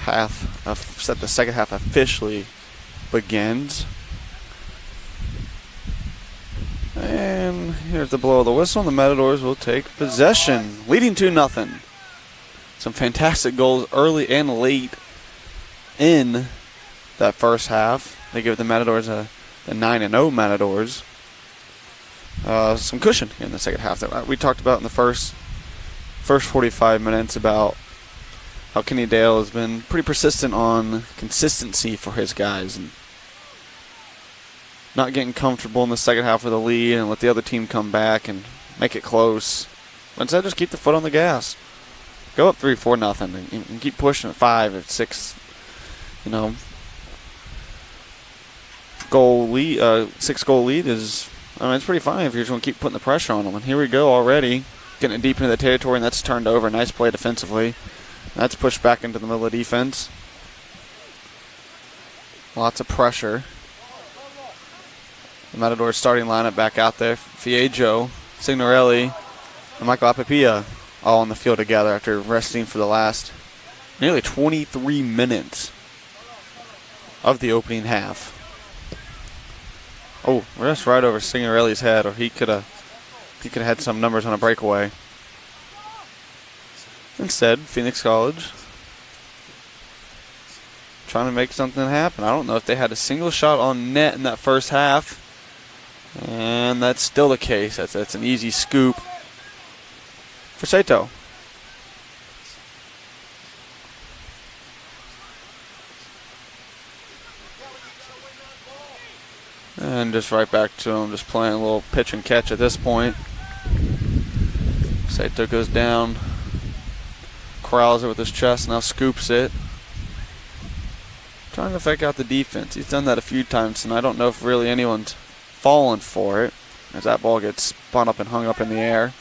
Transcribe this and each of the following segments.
Set the second half officially begins. And here's the blow of the whistle, and the Matadors will take possession, leading 2-0. Some fantastic goals early and late in that first half. They give the Matadors the 9-0 Matadors some cushion in the second half. That we talked about in the first 45 minutes about how Kenny Dale has been pretty persistent on consistency for his guys and not getting comfortable in the second half with the lead and let the other team come back and make it close. Instead, just keep the foot on the gas. Go up 3-4-0 and keep pushing at 5 or 6. Goal lead, 6-goal lead is, it's pretty fine if you're just going to keep putting the pressure on them. And here we go already, getting it deep into the territory, and that's turned over. Nice play defensively. That's pushed back into the middle of defense. Lots of pressure. The Matadors starting lineup back out there. Fiejo, Signorelli, and Michael Apapia all on the field together after resting for the last nearly 23 minutes of the opening half. Oh, we're just right over Signorelli's head, or he could have had some numbers on a breakaway. Instead, Phoenix College trying to make something happen. I don't know if they had a single shot on net in that first half, and that's still the case. That's an easy scoop for Saito. And just right back to him, just playing a little pitch and catch at this point. Saito goes down, corrals it with his chest, now scoops it. Trying to fake out the defense. He's done that a few times, and I don't know if really anyone's fallen for it as that ball gets spun up and hung up in the air.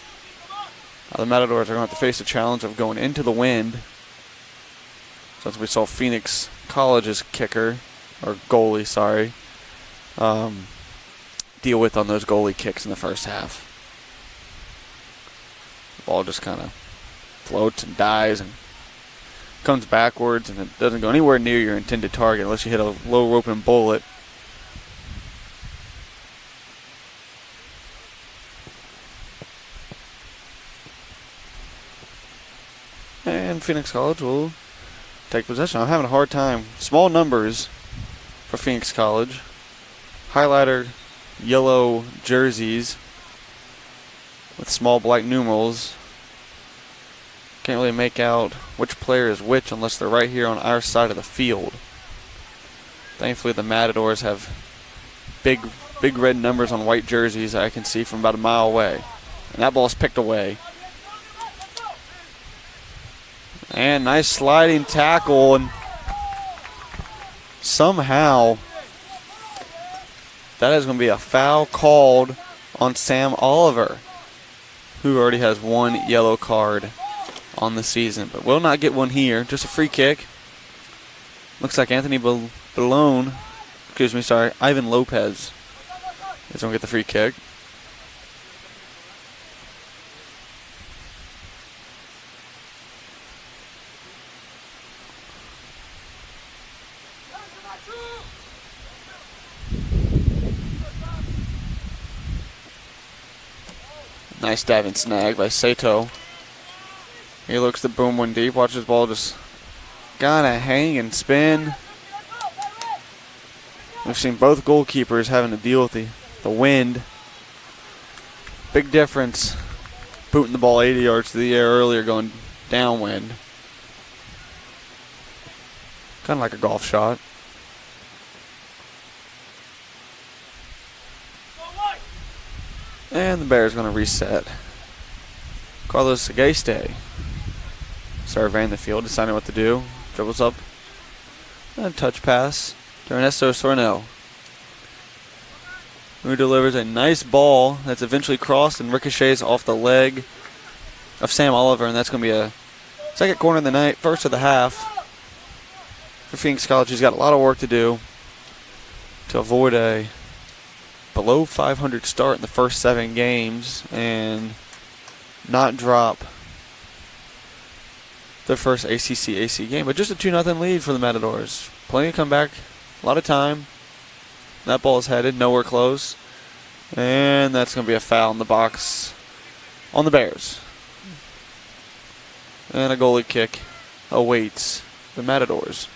The Matadors are going to have to face the challenge of going into the wind, since we saw Phoenix College's kicker, or goalie, sorry, deal with on those goalie kicks in the first half. The ball just kind of floats and dies and comes backwards, and it doesn't go anywhere near your intended target unless you hit a low roping bullet. And Phoenix College will take possession. I'm having a hard time. Small numbers for Phoenix College. Highlighter yellow jerseys with small black numerals. Can't really make out which player is which unless they're right here on our side of the field. Thankfully, the Matadors have big red numbers on white jerseys I can see from about a mile away. And that ball's picked away. And nice sliding tackle, and somehow that is going to be a foul called on Sam Oliver, who already has one yellow card on the season, but will not get one here. Just a free kick. Looks like Ivan Lopez is going to get the free kick. Nice diving snag by Saito. He looks to boom one deep. Watch his ball just kind of hang and spin. We've seen both goalkeepers having to deal with the wind. Big difference booting the ball 80 yards to the air earlier going downwind. Kind of like a golf shot. And the Bears going to reset. Carlos Sageste surveying the field, deciding what to do. Dribbles up. And touch pass to Ernesto Sornell, who delivers a nice ball that's eventually crossed and ricochets off the leg of Sam Oliver. And that's going to be a second corner of the night, first of the half for Phoenix College. He's got a lot of work to do to avoid a below 500 start in the first 7 games and not drop their first ACC-AC game. But just a 2-0 lead for the Matadors. Plenty to come back. A lot of time. That ball is headed nowhere close. And that's going to be a foul in the box on the Bears. And a goalie kick awaits the Matadors.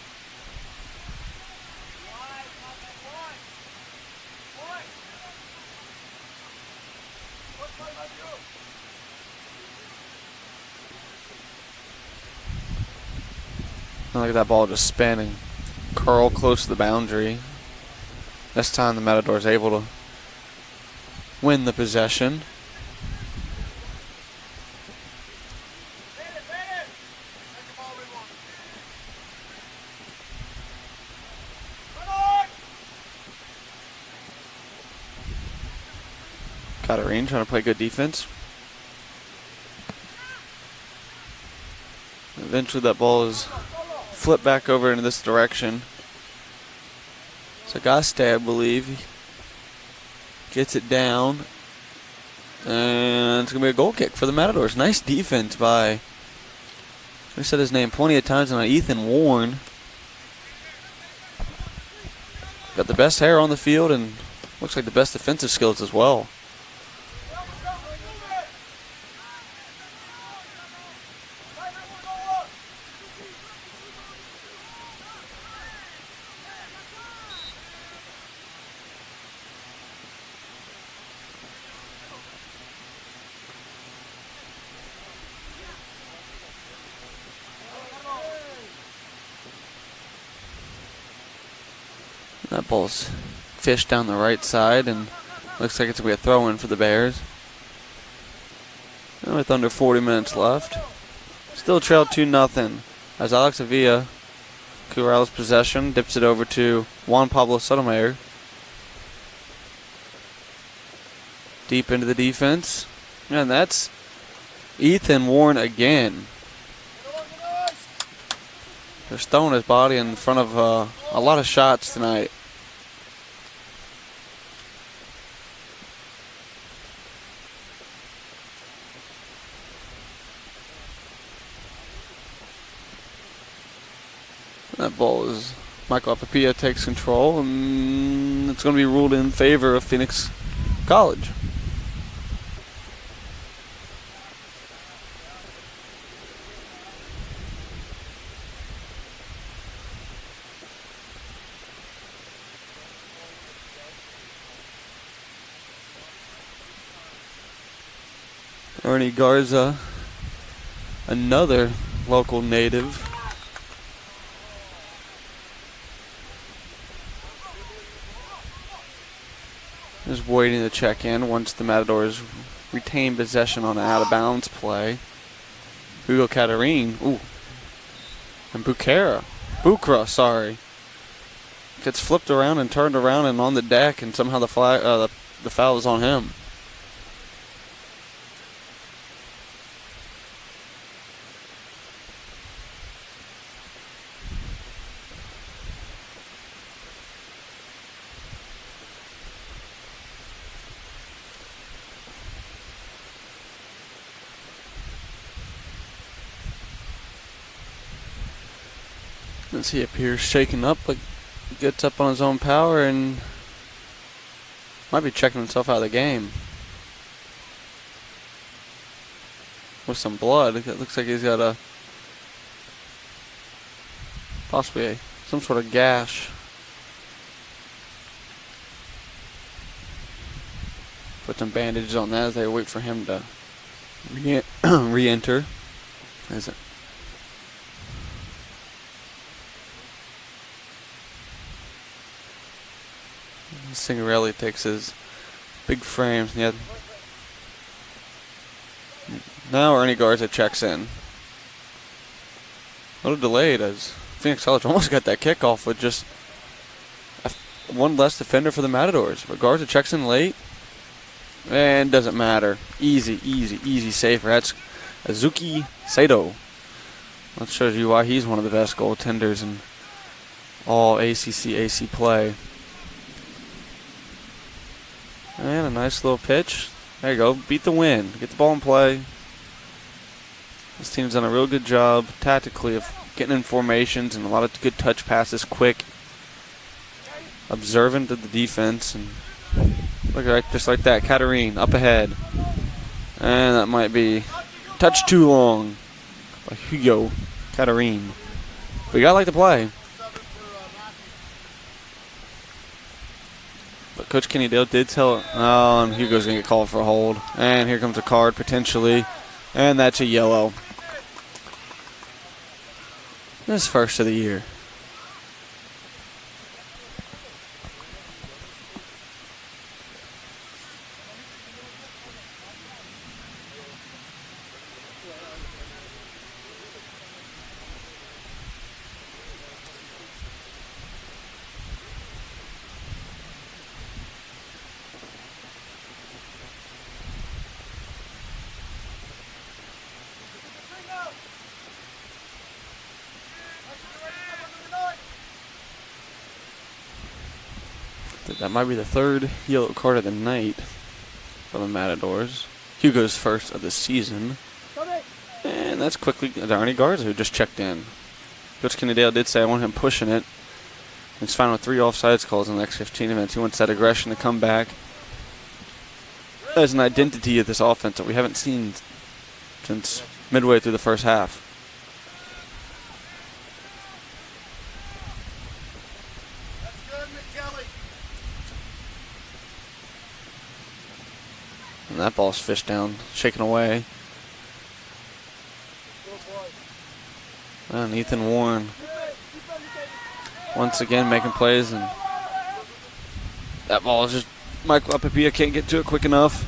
Look at that ball just spinning. Curl close to the boundary. This time the Matadors able to win the possession. Katarine trying to play good defense. Eventually that ball is flipped back over into this direction. Sagaste, I believe, gets it down. And it's going to be a goal kick for the Matadors. Nice defense by, I said his name plenty of times tonight, Ethan Warren. Got the best hair on the field and looks like the best defensive skills as well. That ball's fished down the right side and looks like it's going to be a throw-in for the Bears. And with under 40 minutes left. Still trailed 2-0 as Alex Avila, Corral's possession, dips it over to Juan Pablo Sotomayor. Deep into the defense. And that's Ethan Warren again. They're throwing his body in front of a lot of shots tonight. That ball is Michael Apapia takes control, and it's going to be ruled in favor of Phoenix College. Ernie Garza, another local native. Just waiting to check in once the Matadors retain possession on an out-of-bounds play. Hugo Katarine, ooh, and Bukra, sorry, gets flipped around and turned around and on the deck, and somehow the foul is on him. As he appears shaken up, like gets up on his own power and might be checking himself out of the game. With some blood. It looks like he's got possibly some sort of gash. Put some bandages on that as they wait for him to re-enter. Is it? Signorelli takes his big frames. Yeah. Now Ernie Garza checks in. A little delayed as Phoenix College almost got that kickoff with just one less defender for the Matadors. But Garza checks in late. And doesn't matter. Easy save. That's Azuki Sato. That shows you why he's one of the best goaltenders in all ACC-AC play. And a nice little pitch. There you go. Beat the wind. Get the ball in play. This team's done a real good job tactically of getting in formations and a lot of good touch passes, quick, observant of the defense, and look right, just like that, Katarine up ahead, and that might be touch too long by Hugo Katarine. We gotta like the play. But Coach Kenny Dale did tell, oh, and Hugo's going to get called for a hold. And here comes a card potentially. And that's a yellow. This first of the year. That might be the third yellow card of the night for the Matadors. Hugo's first of the season. And that's quickly Arnie Garza who just checked in. Coach Kennedale did say I want him pushing it. He's fine with 3 offsides calls in the next 15 minutes. He wants that aggression to come back. There's an identity of this offense that we haven't seen since midway through the first half. And that ball's fished down, shaken away. And Ethan Warren once again making plays, and that ball is just Michael Apapia can't get to it quick enough.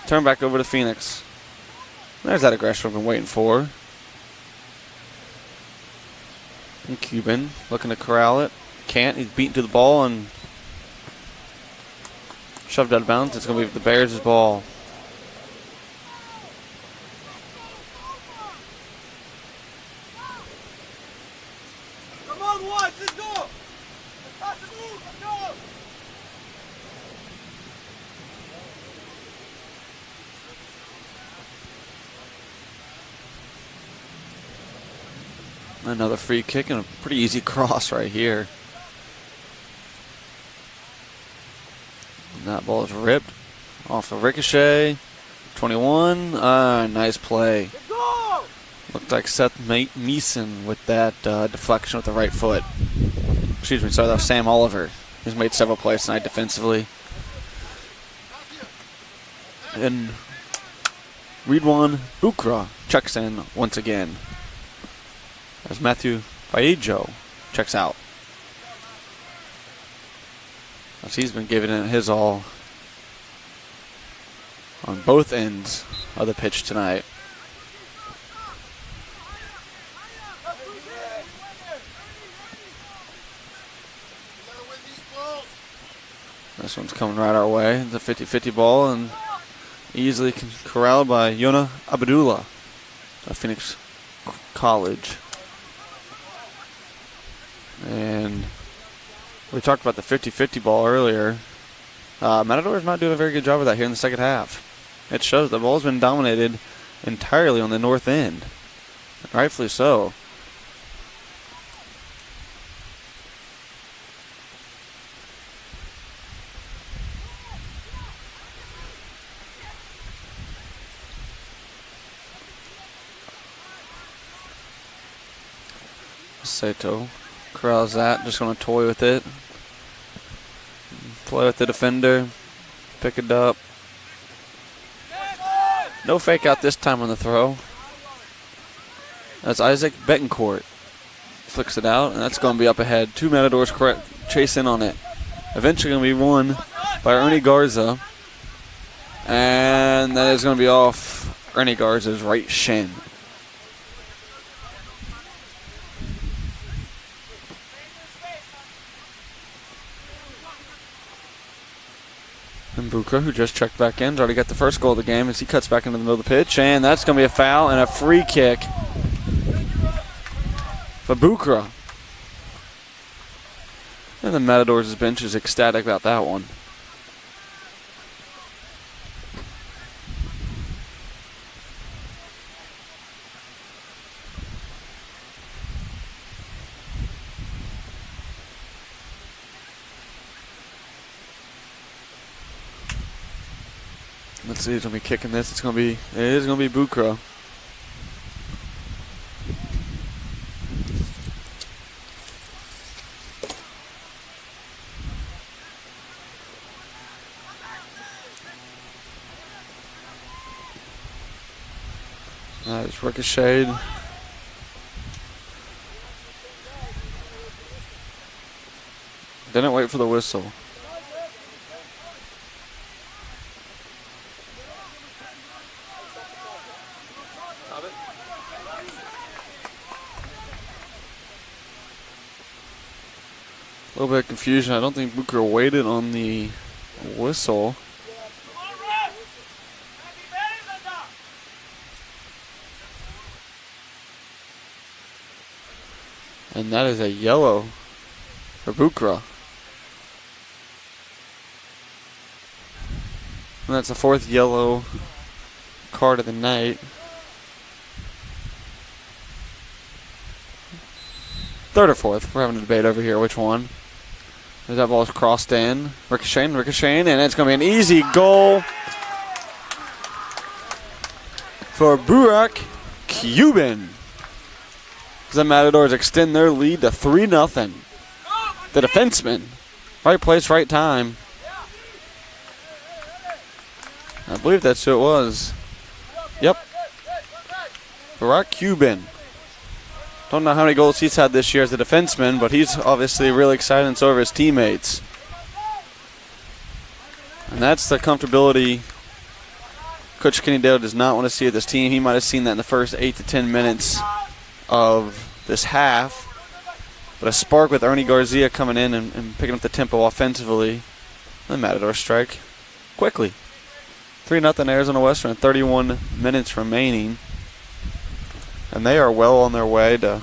Turn back over to Phoenix. There's that aggression we've been waiting for. And Cuban looking to corral it. Can't. He's beaten to the ball and shoved out of bounds. It's going to be the Bears' ball. Another free kick and a pretty easy cross right here. And that ball is ripped off a ricochet. 21. Nice play. Looked like Seth Meeson with that deflection with the right foot. Excuse me, sorry, that was Sam Oliver. He's made several plays tonight defensively. And Ridwan Bukra checks in once again, as Matthew Vallejo checks out. As he's been giving it his all on both ends of the pitch tonight. This one's coming right our way. It's a 50-50 ball and easily corralled by Yona Abdullah of Phoenix College. And we talked about the 50-50 ball earlier. Matador's not doing a very good job of that here in the second half. It shows the ball's been dominated entirely on the north end. Rightfully so. Sato corrals that, just going to toy with it. Play with the defender. Pick it up. No fake out this time on the throw. That's Isaac Betancourt. Flicks it out, and that's going to be up ahead. 2 Matadors chase in on it. Eventually going to be won by Ernie Garza. And that is going to be off Ernie Garza's right shin. And Bukra, who just checked back in, has already got the first goal of the game as he cuts back into the middle of the pitch. And that's going to be a foul and a free kick for Bukra. And the Matadors' bench is ecstatic about that one. Let's see who's going to be kicking this. It is going to be Bukra. It's ricocheted. Didn't wait for the whistle. A little bit of confusion. I don't think Booker waited on the whistle. And that is a yellow for Bukra. And that's the 4th yellow card of the night. 3rd or 4th. We're having a debate over here which one. As that ball is crossed in. Ricocheting, and it's going to be an easy goal for Burak Cuban. The Matadors extend their lead to 3-0. The defenseman, right place, right time. I believe that's who it was. Yep. Burak Cuban. Don't know how many goals he's had this year as a defenseman, but he's obviously really excited, and so are his teammates. And that's the comfortability Coach Kenny Dale does not want to see with this team. He might have seen that in the first 8 to 10 minutes of this half. But a spark with Ernie Garcia coming in and picking up the tempo offensively. The Matadors strike quickly. 3-0 Arizona Western, 31 minutes remaining. And they are well on their way to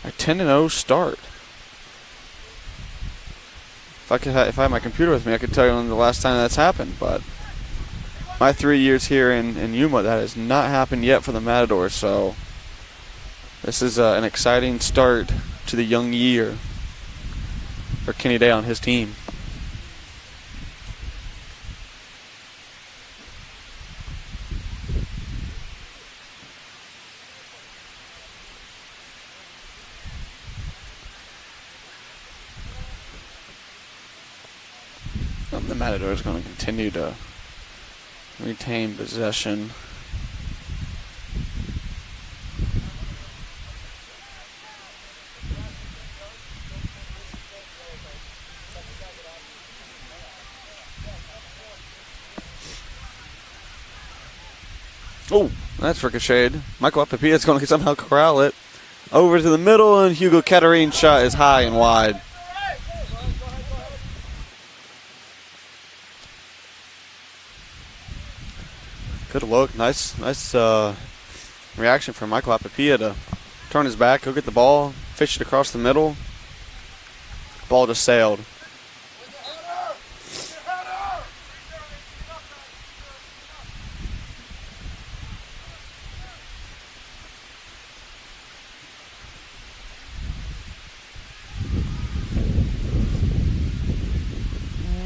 a 10-0 start. If I had my computer with me, I could tell you when the last time that's happened. But my 3 years here in Yuma, that has not happened yet for the Matadors. So this is an exciting start to the young year for Kenny Day on his team. The Matadors going to continue to retain possession. Oh, that's ricocheted. Michael Apapia is going to somehow corral it over to the middle, and Hugo Caterina's shot is high and wide. Good look. Nice reaction from Michael Apapia to turn his back, go get the ball, fish it across the middle. Ball just sailed.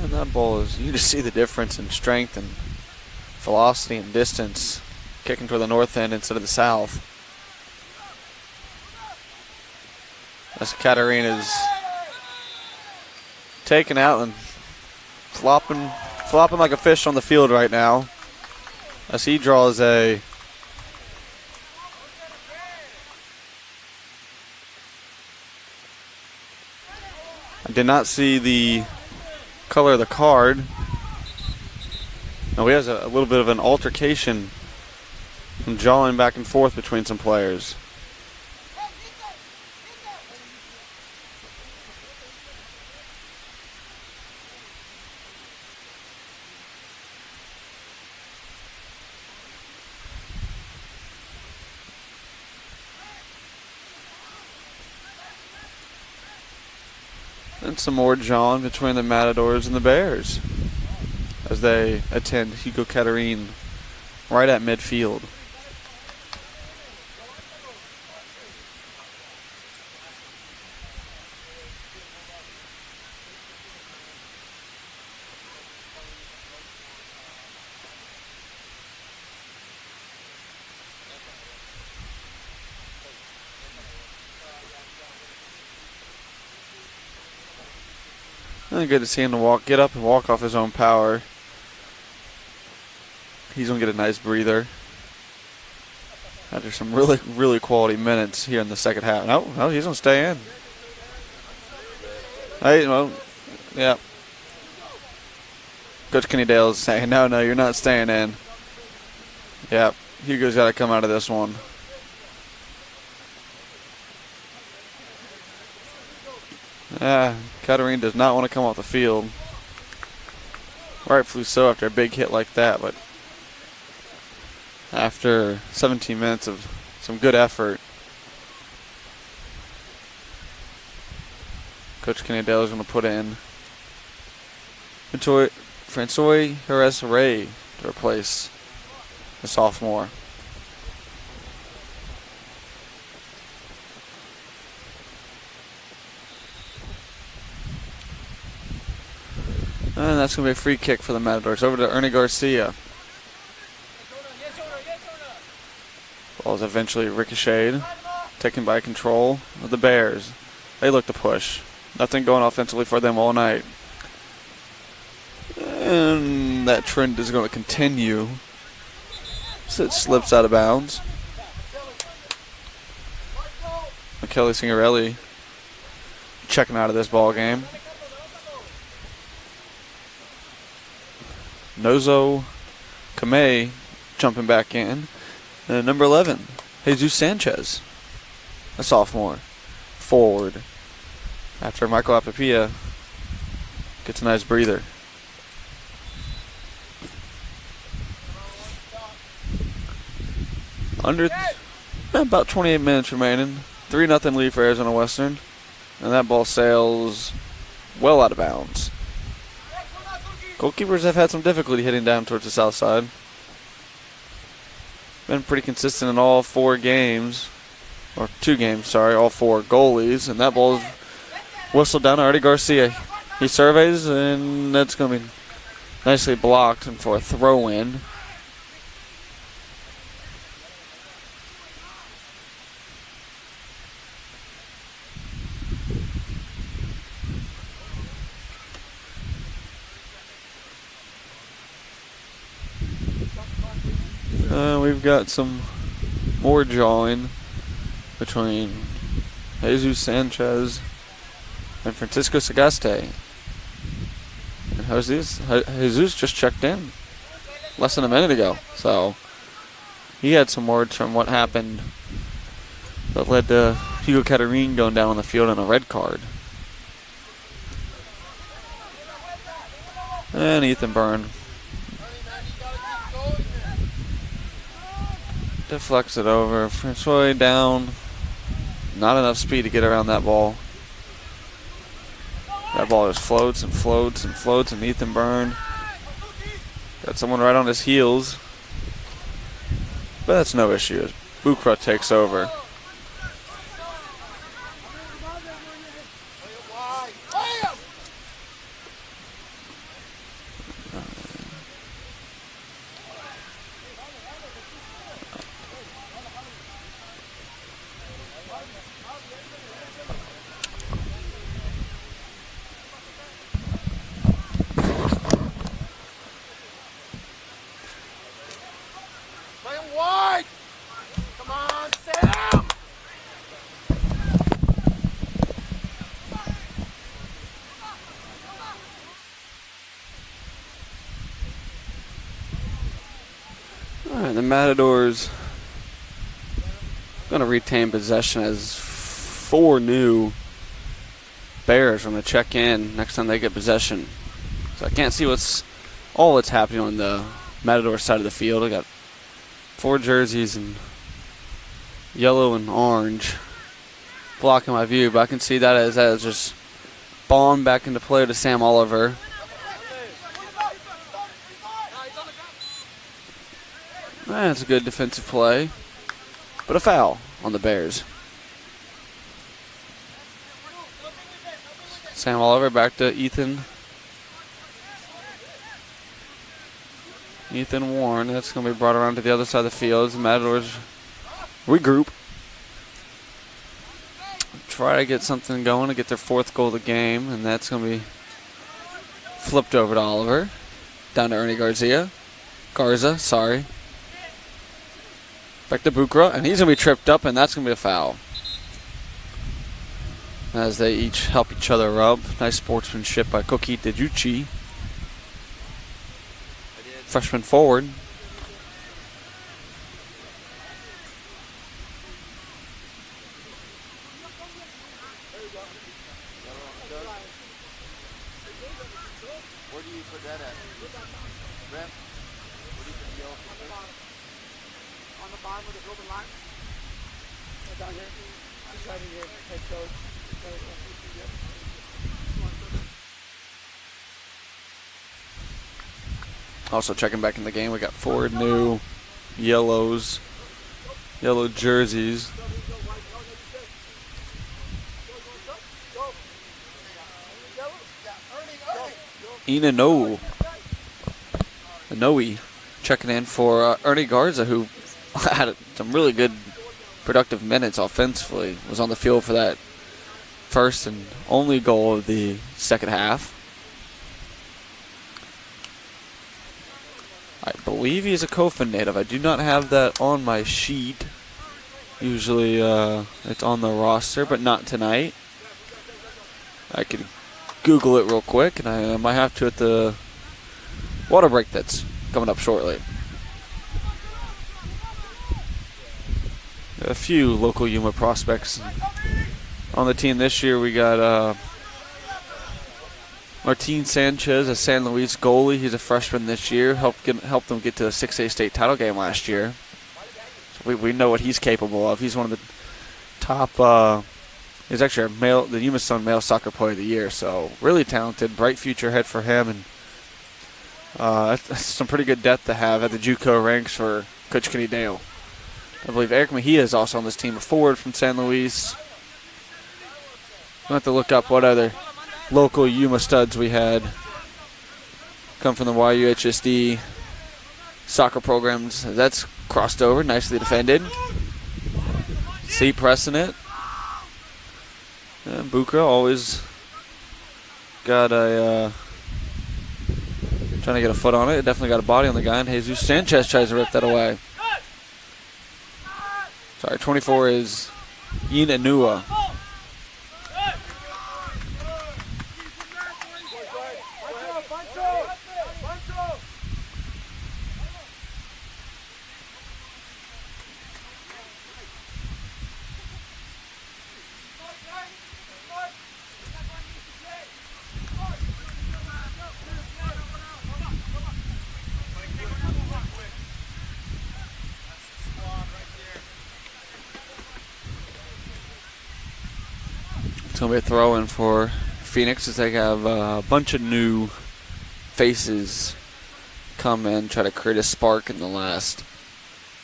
And that ball is, you just see the difference in strength and velocity and distance, kicking toward the north end instead of the south. As Caterina's taken out and flopping like a fish on the field right now, as he draws a I did not see the color of the card. Now we have a little bit of an altercation, some jawing back and forth between some players. And some more jawing between the Matadors and the Bears as they attend Hugo Caterina right at midfield. And good to see him to get up and walk off his own power. He's going to get a nice breather after some really, really quality minutes here in the second half. No, he's going to stay in. Yeah. Coach Kenny Dale's saying, no, you're not staying in. Yeah, Hugo's got to come out of this one. Katarine does not want to come off the field. Rightfully so after a big hit like that, but after 17 minutes of some good effort, Coach Kenny Dale is going to put in Francois Harris-Ray to replace the sophomore. And that's going to be a free kick for the Matadors. Over to Ernie Garcia. Ball is eventually ricocheted, taken by control of the Bears. They look to push. Nothing going offensively for them all night. And that trend is going to continue. So it slips out of bounds. Kelly Signorelli checking out of this ball game. Nozo Kamei jumping back in. And number 11, Jesus Sanchez, a sophomore, forward. After Michael Apapia gets a nice breather. Under about 28 minutes remaining. 3-0 lead for Arizona Western. And that ball sails well out of bounds. Goalkeepers have had some difficulty hitting down towards the south side. Been pretty consistent in all 4 games. Or 2 games, sorry. All 4 goalies. And that ball is whistled down to Artie Garcia. He surveys, and that's going to be nicely blocked and for a throw-in. We've got some more jawing between Jesus Sanchez and Francisco Sagaste. And Jesus just checked in less than a minute ago. So he had some words from what happened that led to Hugo Caterine going down on the field on a red card. And Ethan Byrne deflects it over. Francois down. Not enough speed to get around that ball. That ball just floats and floats and floats, and Ethan Byrne got someone right on his heels. But that's no issue as Bukra takes over. The Matadors going to retain possession as 4 new Bears are going to check in next time they get possession. So I can't see what's happening on the Matador side of the field. I got 4 jerseys in yellow and orange blocking my view, but I can see that as just ball back into play to Sam Oliver. That's a good defensive play, but a foul on the Bears. Sam Oliver back to Ethan Warren. That's going to be brought around to the other side of the field. The Matadors regroup. Try to get something going to get their 4th goal of the game, and that's going to be Flipped over to Oliver. Down to Ernie Garza, sorry. Back to Bukra, and he's going to be tripped up, and that's going to be a foul. As they each help each other up. Nice sportsmanship by Koki Dejuchi. Freshman forward. Where do you put that at? Ref? Where do you put the yellow? On the bottom of the open line? Down here? Just right in here, head coach. Also checking back in the game, we got 4 new yellow jerseys. Inanoe checking in for Ernie Garza, who had some really good productive minutes offensively, was on the field for that first and only goal of the second half. I believe he's a Kofin native. I do not have that on my sheet. Usually it's on the roster, but not tonight. I can Google it real quick, and I might have to at the water break that's coming up shortly. A few local Yuma prospects on the team this year. We got Martin Sanchez, a San Luis goalie. He's a freshman this year. Helped them get to a 6A state title game last year. So we know what he's capable of. He's one of the top. He's actually the Yuma Sun male soccer player of the year. So really talented, bright future ahead for him, and that's some pretty good depth to have at the JUCO ranks for Coach Kenny Dale. I believe Eric Mejia is also on this team, a forward from San Luis. We'll have to look up what other local Yuma studs we had come from the YUHSD soccer programs. That's crossed over, nicely defended. C pressing it. And Bukra always got a trying to get a foot on it. Definitely got a body on the guy, and Jesus Sanchez tries to rip that away. Sorry, 24 is Inanua. It's going to be a throw-in for Phoenix as they have a bunch of new faces come in, try to create a spark in the last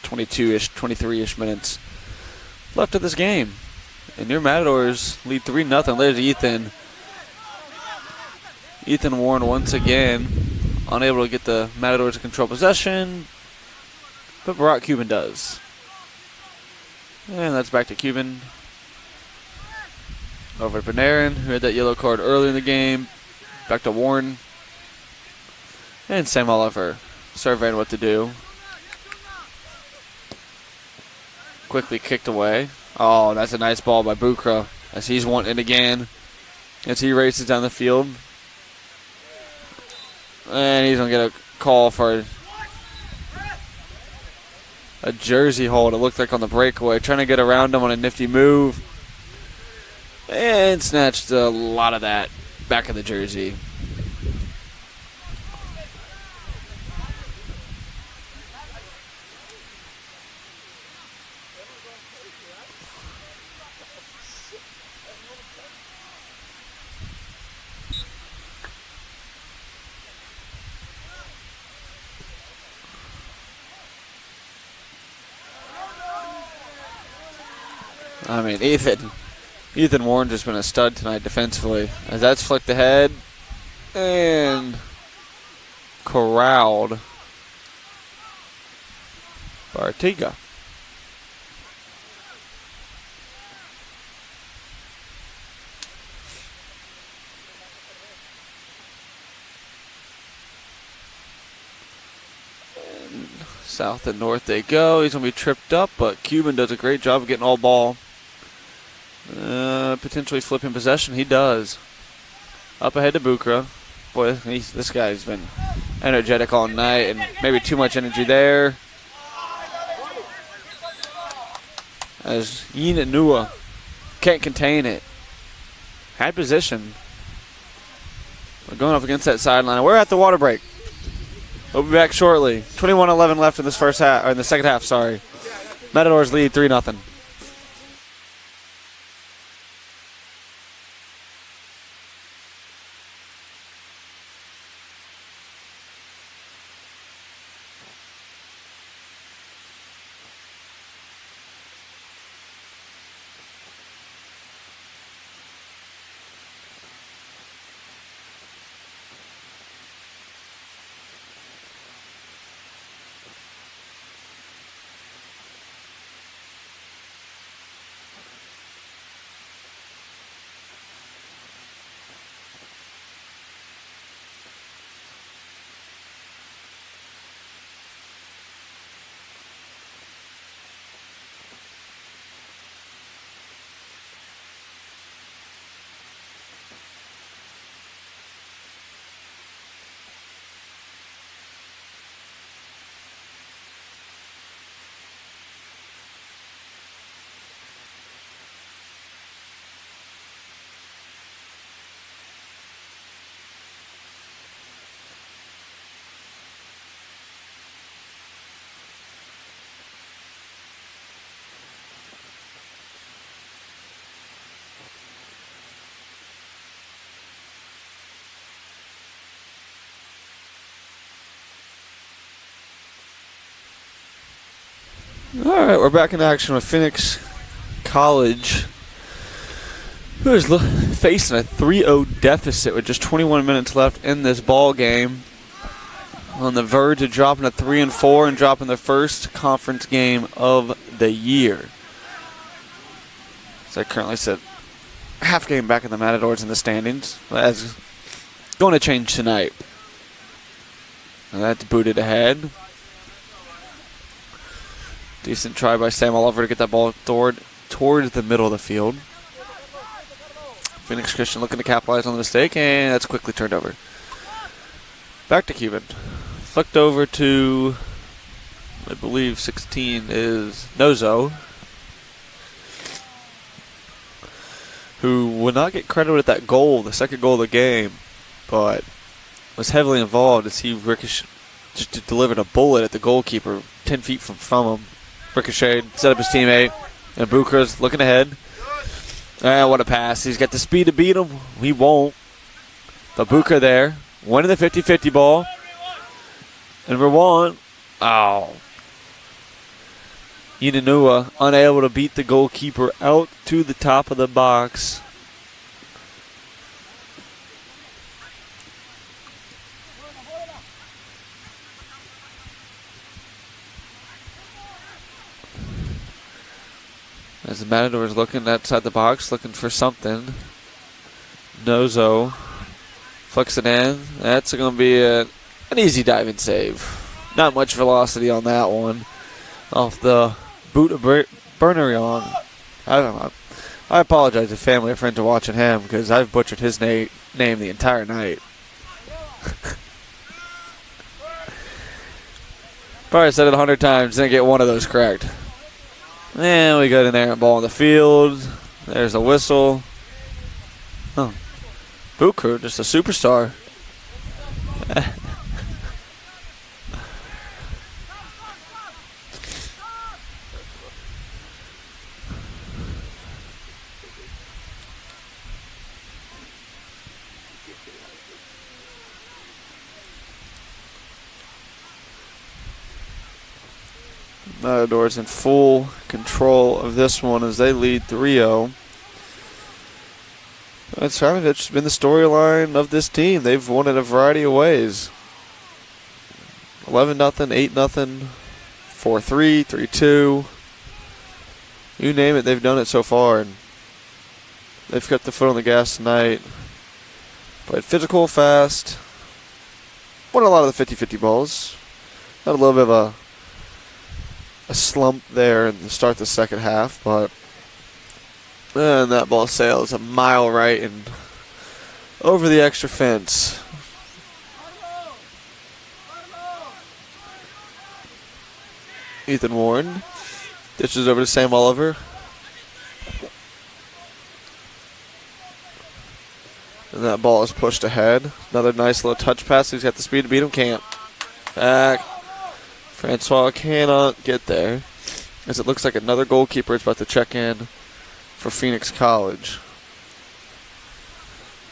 22-ish, 23-ish minutes left of this game. And your Matadors lead 3-0. There's Ethan. Ethan Warren once again unable to get the Matadors to control possession, but Barack Cuban does. And that's back to Cuban. Over to Panarin, who had that yellow card early in the game. Back to Warren. And Sam Oliver surveying what to do. Quickly kicked away. Oh, that's a nice ball by Bukra as he's wanting it again as he races down the field. And he's going to get a call for a jersey hold, it looked like, on the breakaway. Trying to get around him on a nifty move. And snatched a lot of that back of the jersey. I mean, Ethan Warren's just been a stud tonight defensively, as that's flicked ahead and corralled by Artiga. South and north they go. He's going to be tripped up, but Cuban does a great job of getting all ball. Potentially flipping possession. He does. Up ahead to Bukra. Boy, this guy's been energetic all night, and maybe too much energy there. As Yina Nua can't contain it. Had position. We're going up against that sideline. We're at the water break. We'll be back shortly. 21-11 left in this first half, or in the second half, sorry. Matadors lead 3-0. All right, we're back in action with Phoenix College, who is facing a 3-0 deficit with just 21 minutes left in this ball game. On the verge of dropping to 3-4 and dropping their first conference game of the year. As I currently sit half game back in the Matadors in the standings. That's going to change tonight. And that's booted ahead. Decent try by Sam Oliver to get that ball towards the middle of the field. Phoenix Christian looking to capitalize on the mistake, and that's quickly turned over. Back to Cuban. Flicked over to, I believe, 16 is Nozo, who would not get credit with that goal, the second goal of the game, but was heavily involved as he just delivered a bullet at the goalkeeper 10 feet from him. Ricocheted, set up his teammate, and Bukra's looking ahead. What a pass. He's got the speed to beat him. He won't. But Bukra there, winning the 50-50 ball. Number one. Oh. Inanua unable to beat the goalkeeper out to the top of the box. As the Matadors looking outside the box, looking for something. Nozo flicks it in. That's going to be an easy diving save. Not much velocity on that one. Off the boot of Bernerion. I apologize if family or friends are watching him because I've butchered his name the entire night. Probably said it 100 times, didn't get one of those correct. And we got in there and ball on the field. There's a whistle. Oh. Buku, just a superstar. Matadors in full control of this one as they lead 3-0. That's kind of it's been the storyline of this team. They've won it a variety of ways. 11-0, 8-0, 4-3, 3-2. You name it, they've done it so far. And they've kept the foot on the gas tonight. Played physical, fast. Won a lot of the 50-50 balls. Had a little bit of a a slump there and start the second half, but and that ball sails a mile right and over the extra fence. Ethan Warren dishes over to Sam Oliver. And that ball is pushed ahead. Another nice little touch pass. He's got the speed to beat him. Can't. Back. Francois cannot get there, as it looks like another goalkeeper is about to check in for Phoenix College.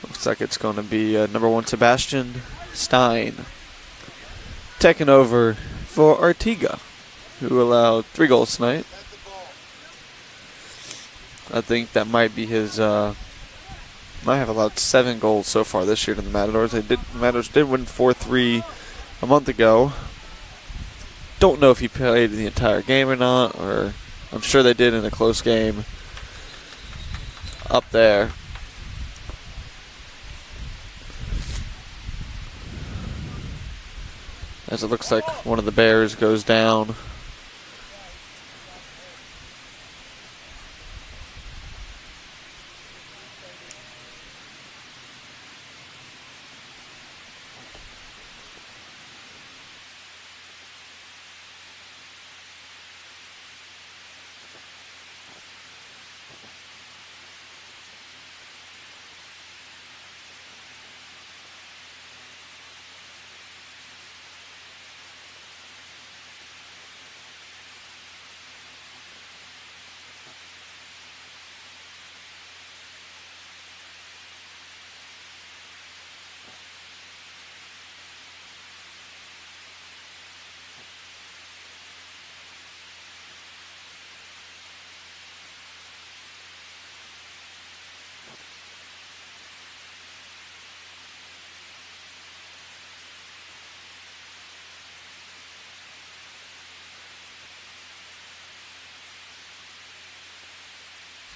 Looks like it's going to be number 1 Sebastian Stein taking over for Artiga, who allowed 3 goals tonight. I think that might be his, might have allowed 7 goals so far this year to the Matadors. Matadors did win 4-3 a month ago. Don't know if he played the entire game or not, or I'm sure they did in a close game up there. As it looks like one of the Bears goes down.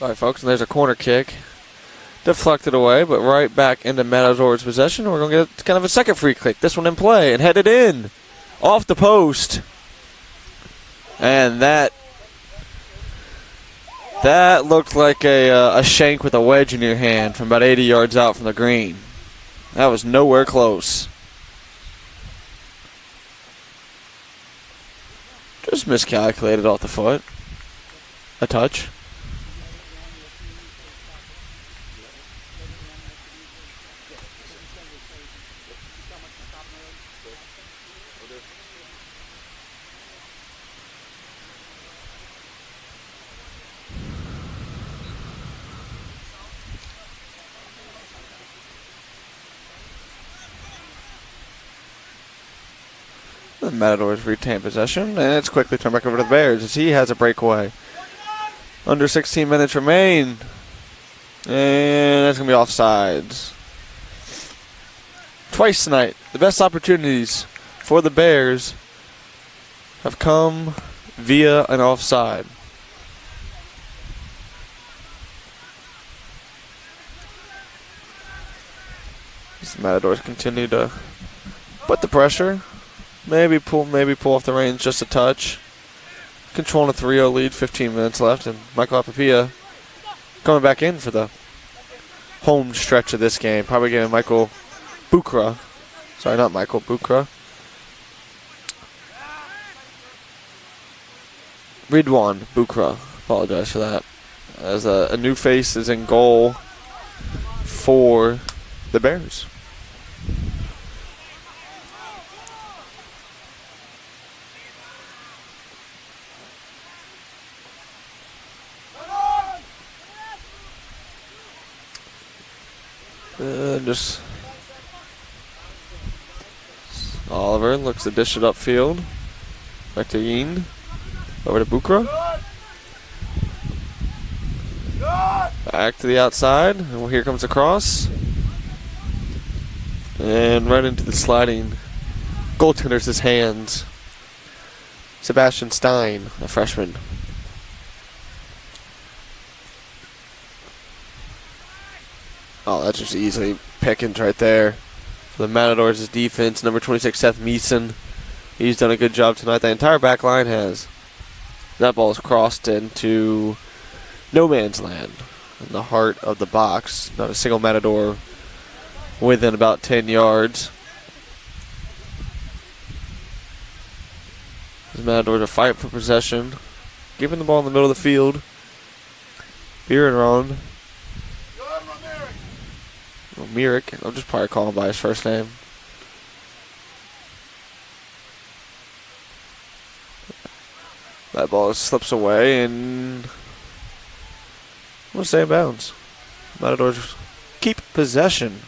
All right, folks, and there's a corner kick. Deflected away, but right back into Matadors' possession. We're going to get kind of a second free kick. This one in play and headed in. Off the post. And that looked like a shank with a wedge in your hand from about 80 yards out from the green. That was nowhere close. Just miscalculated off the foot. A touch. The Matadors retain possession, and it's quickly turned back over to the Bears as he has a breakaway. Under 16 minutes remain, and that's going to be offsides. Twice tonight, the best opportunities for the Bears have come via an offside. The Matadors continue to put the pressure. Maybe pull off the reins just a touch. Controlling a 3-0 lead, 15 minutes left, and Michael Apapia coming back in for the home stretch of this game. Probably giving Michael Bukra. Sorry, not Michael Bukra. Ridwan Bukra. Apologize for that. As a new face is in goal for the Bears. Just Oliver looks to dish it upfield. Back to Yeen. Over to Bukra. Back to the outside. And here comes the cross. And right into the sliding goaltender's hands. Sebastian Stein, a freshman. Oh, that's just easily pickings right there. For the Matadors' defense, number 26, Seth Meeson. He's done a good job tonight. The entire back line has. That ball is crossed into no man's land in the heart of the box. Not a single Matador within about 10 yards. The Matadors are fighting for possession, giving the ball in the middle of the field. Biron. Mirik. I'll just probably call him by his first name. That ball slips away and I'm going to stay in bounds. Matadors keep possession.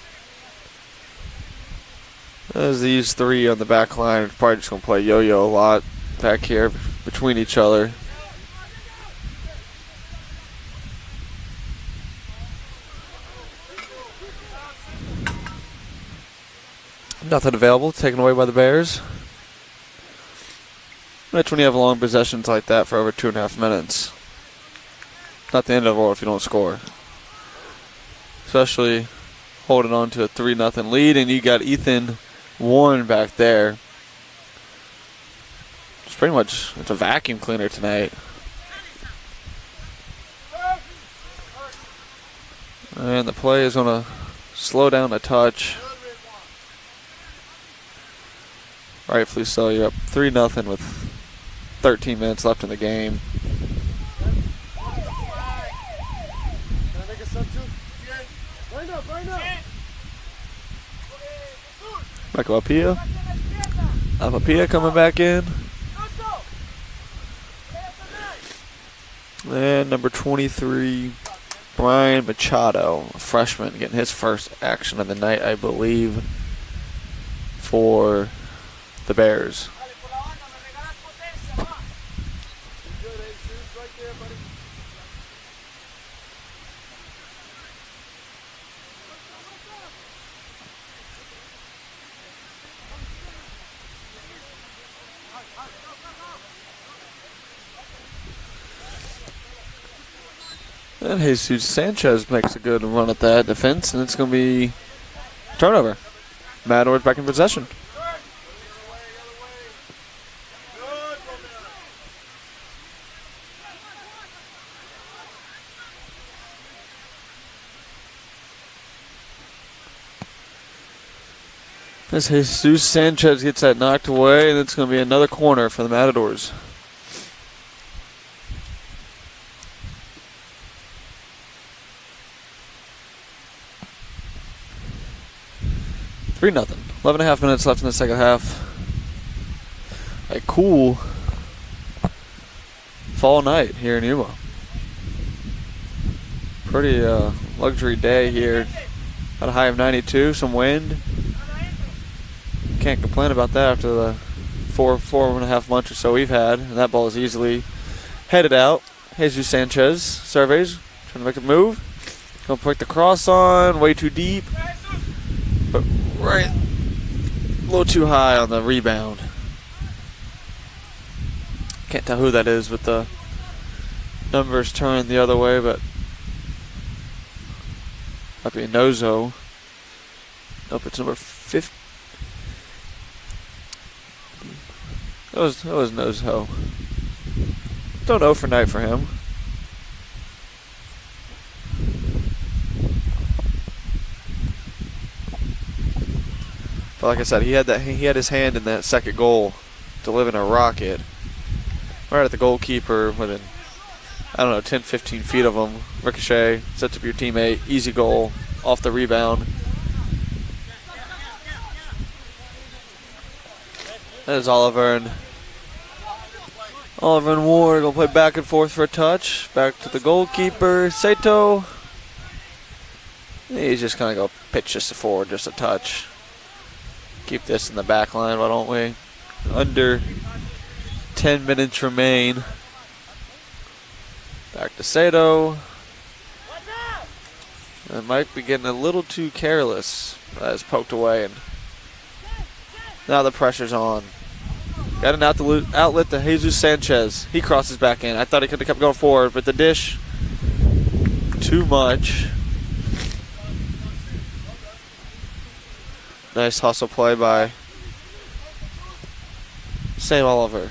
As these three on the back line are probably just going to play yo-yo a lot back here between each other. Nothing available, taken away by the Bears. That's when you have long possessions like that for over 2.5 minutes. Not the end of the world if you don't score. Especially holding on to a 3-0 lead, and you got Ethan Warren back there. It's pretty much, it's a vacuum cleaner tonight. And the play is going to slow down a touch. Rightfully so, you're up 3-0 with 13 minutes left in the game. Michael Apia. Apia coming back in. And number 23, Brian Machado, a freshman, getting his first action of the night, I believe, for the Bears. And Jesus Sanchez makes a good run at that defense, and it's going to be turnover. Matadors back in possession. As Jesus Sanchez gets that knocked away, and it's going to be another corner for the Matadors. Nothing. 11.5 minutes left in the second half. A cool fall night here in Yuma. Pretty luxury day here. At a high of 92, some wind. Can't complain about that after the four and a half months or so we've had. And that ball is easily headed out. Jesus Sanchez surveys, trying to make a move. Gonna put the cross on, way too deep. But right, a little too high on the rebound. Can't tell who that is with the numbers turned the other way, but might be a Nozo. Nope, it's number 50. That was Nozo. Don't know for night for him. But like I said, he had his hand in that second goal, delivering a rocket right at the goalkeeper within, I don't know, 10, 15 feet of him. Ricochet, sets up your teammate, easy goal, off the rebound. There's Oliver and Ward gonna play back and forth for a touch. Back to the goalkeeper, Sato. He's just gonna go pitch this forward, just a touch. Keep this in the back line, why don't we? Under 10 minutes remain. Back to Sato. It might be getting a little too careless. As poked away, and now the pressure's on. Got an outlet to Jesus Sanchez. He crosses back in. I thought he could have kept going forward, but the dish, too much. Nice hustle play by Sam Oliver.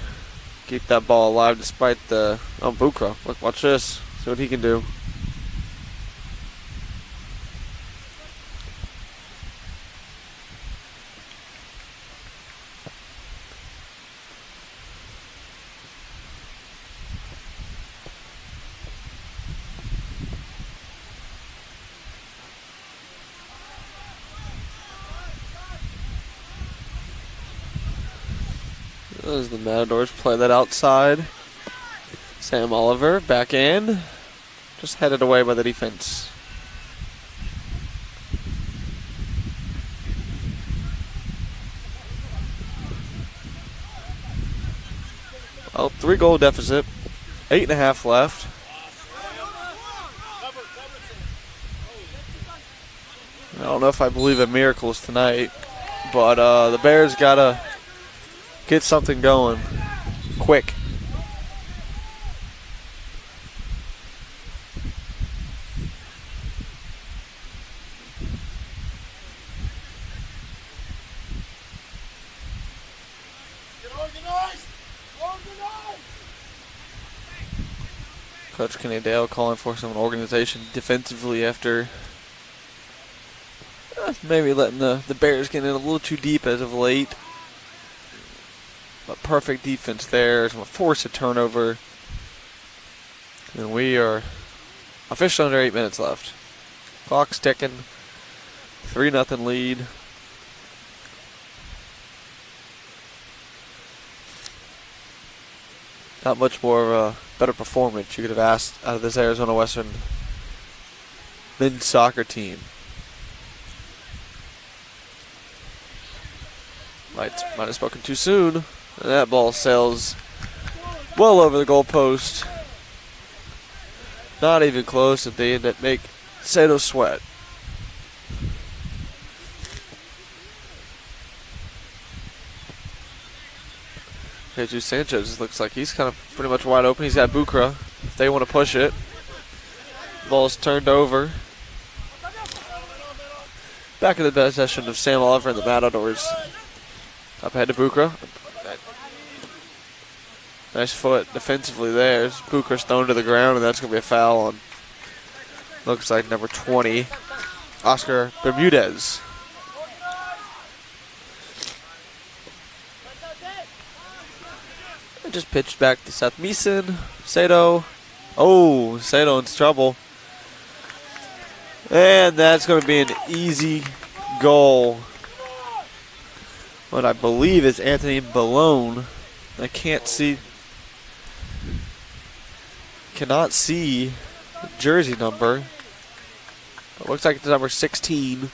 keep that ball alive despite the... Oh, Bukra. Look, watch this. See what he can do. As the Matadors play that outside. Sam Oliver back in. Just headed away by the defense. Well, 3-goal deficit. 8.5 left. I don't know if I believe in miracles tonight, but the Bears gotta get something going quick. Coach Kenny Dale calling for some organization defensively after maybe letting the Bears get in a little too deep as of late. But perfect defense there. It's going to force a turnover. And we are officially under 8 minutes left. Clock's ticking. 3-0 lead. Not much more of a better performance you could have asked out of this Arizona Western men's soccer team. Might have spoken too soon. And that ball sails well over the goalpost. Not even close, and they end up make Sato sweat. Jesus Sanchez looks like he's kind of pretty much wide open. He's got Bukra if they want to push it. Ball's turned over. Back in the possession of Sam Oliver and the Matadors. Up ahead to Bukra. Nice foot defensively there. Bukra's thrown to the ground, and that's going to be a foul on, looks like, number 20, Oscar Bermudez. Just pitched back to Seth Meeson. Sato. Oh, Sato in trouble. And that's going to be an easy goal. What I believe is Anthony Ballone. I can't see. Cannot see the jersey number. It looks like it's number 16.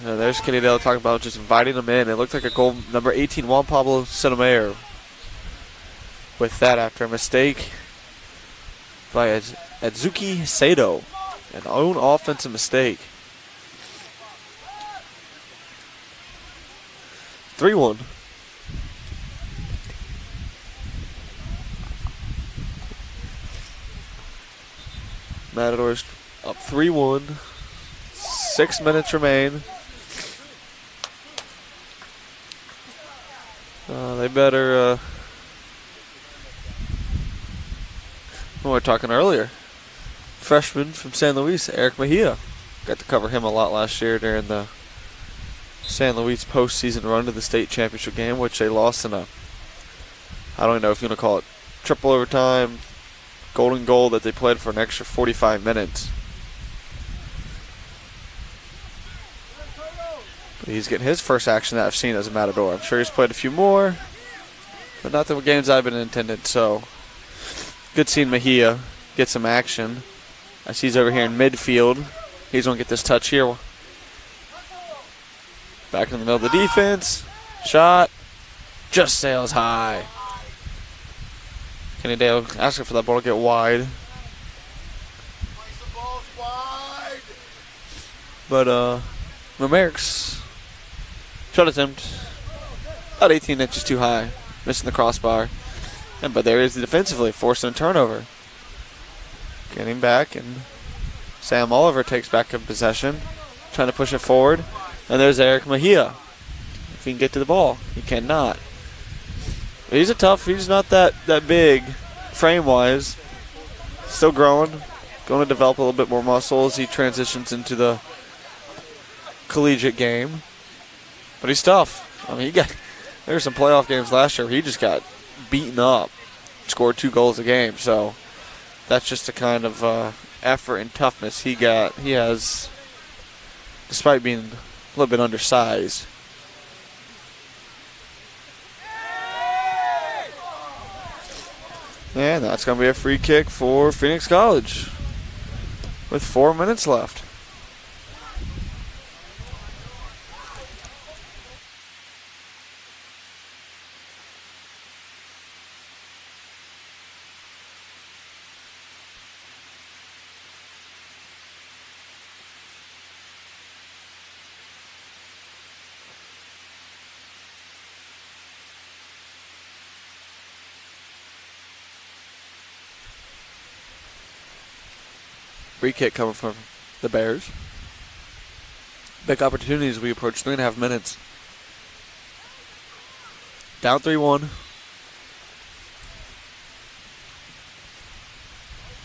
There's Kenny Dale talking about just inviting them in. It looked like a goal, number 18, Juan Pablo Sotomayor. With that, after a mistake by Atsuki Sato, an own offensive mistake. 3-1. Matadors up 3-1. 6 minutes remain. They better, we were talking earlier. Freshman from San Luis, Eric Mejia. Got to cover him a lot last year during the San Luis postseason run to the state championship game, which they lost in a, I don't know if you want to call it triple overtime, golden goal that they played for an extra 45 minutes. But he's getting his first action that I've seen as a Matador. I'm sure he's played a few more, but not the games I've been in attended, so good seeing Mejia get some action. As he's over here in midfield. He's going to get this touch here. Back in the middle of the defense. Shot. Just sails high. Kenny Dale asking for that ball to get wide. But, Romeric's shot attempt. About 18 inches too high. Missing the crossbar. But there is defensively, forcing a turnover. Getting back, and Sam Oliver takes back in possession, trying to push it forward. And there's Eric Mejia. he can get to the ball. He cannot. He's not that big frame-wise. Still growing. Going to develop a little bit more muscle as he transitions into the collegiate game. But he's tough. I mean, there were some playoff games last year where he just got beaten up. Scored 2 goals a game. So that's just the kind of effort and toughness he has, despite being a little bit undersized. And that's going to be a free kick for Phoenix College with 4 minutes left. Free kick coming from the Bears. Big opportunities as we approach 3.5 minutes. Down 3-1.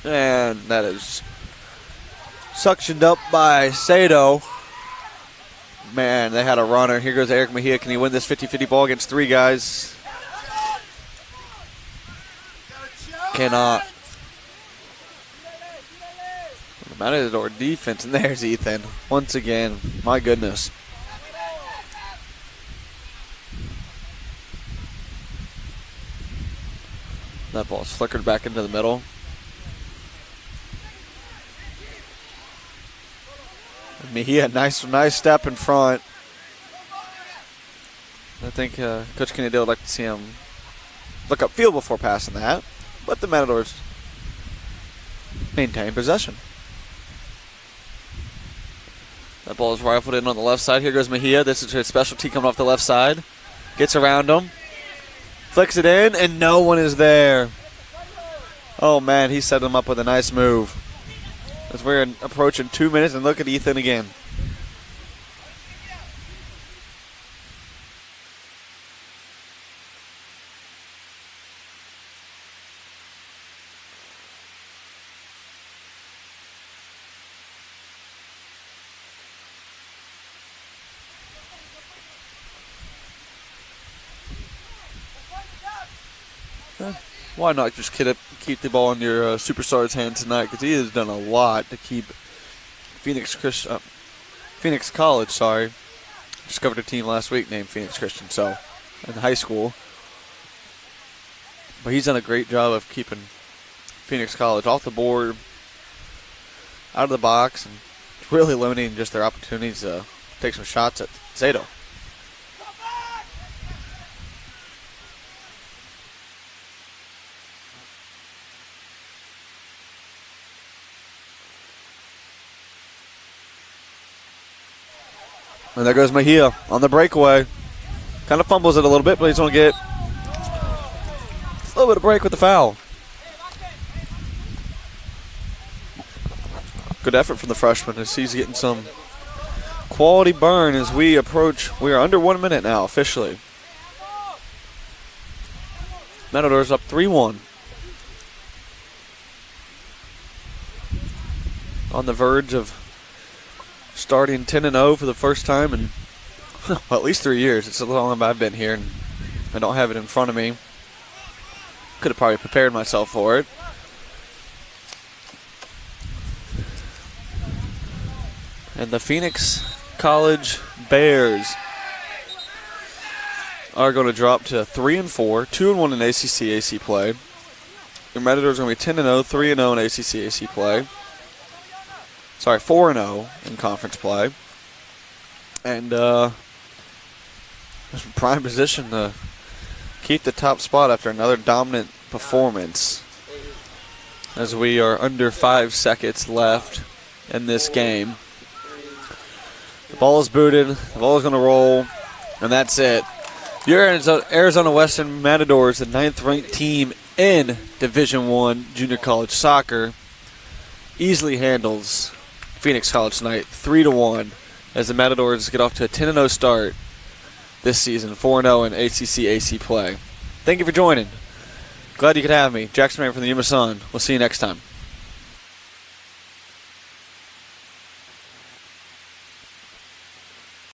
And that is suctioned up by Sato. Man, they had a runner. Here goes Eric Mejia. Can he win this 50-50 ball against 3 guys? Cannot. Matador defense, and there's Ethan. Once again, my goodness. That ball's flickered back into the middle. Mejia, nice step in front. I think Coach Kennedy would like to see him look upfield before passing that, but the Matadors maintain possession. That ball is rifled in on the left side. Here goes Mejia. This is his specialty coming off the left side. Gets around him. Flicks it in, and no one is there. Oh, man, he set him up with a nice move. As we're approaching 2 minutes, and look at Ethan again. Why not just keep the ball in your superstar's hand tonight? Because he has done a lot to keep Phoenix College. Discovered a team last week named Phoenix Christian. So in high school, but he's done a great job of keeping Phoenix College off the board, out of the box, and really limiting just their opportunities to take some shots at Zato. And there goes Mejia on the breakaway. Kind of fumbles it a little bit, but he's going to get a little bit of break with the foul. Good effort from the freshman as he's getting some quality burn as we approach. We are under 1 minute now officially. Matadors up 3-1. On the verge of starting 10-0 for the first time in well, at least 3 years. It's a long time I've been here, and I don't have it in front of me. Could have probably prepared myself for it. And the Phoenix College Bears are going to drop to 3-4, 2-1 in ACC/AC play. The Matadors are going to be 10-0, 3-0 in ACC/AC play. 4-0 in conference play. And prime position to keep the top spot after another dominant performance. As we are under 5 seconds left in this game. The ball is booted. The ball is going to roll. And that's it. Your Arizona Western Matadors, the 9th-ranked team in Division I junior college soccer, easily handles Phoenix College tonight, 3-1, as the Matadors get off to a 10-0 start this season, 4-0 in ACC AC play. Thank you for joining. Glad you could have me. Jackson Ray from the Yuma Sun. We'll see you next time.